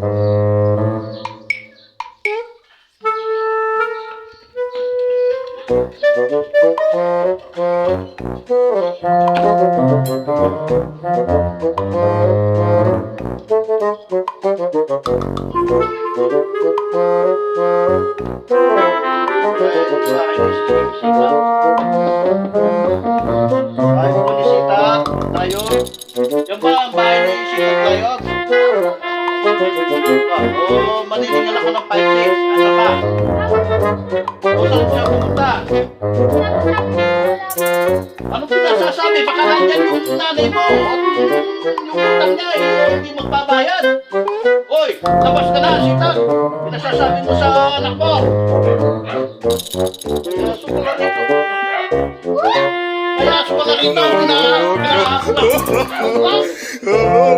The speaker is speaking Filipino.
Ay, bumisita tayo. Yan ba ang bahay ni Sikat tayo? Oo, maniningal ako ng 5-6. Ano ba? O, saan siya pumunta? Ano pinasasabi? Baka nandyan yung nanay mo. Yung utang niya, hindi magbabayad. Hoy, labas ka na, Sikat. Pinasasabi mo sa anak mo. Pinasok ka rito. Pinasok ka rito. No.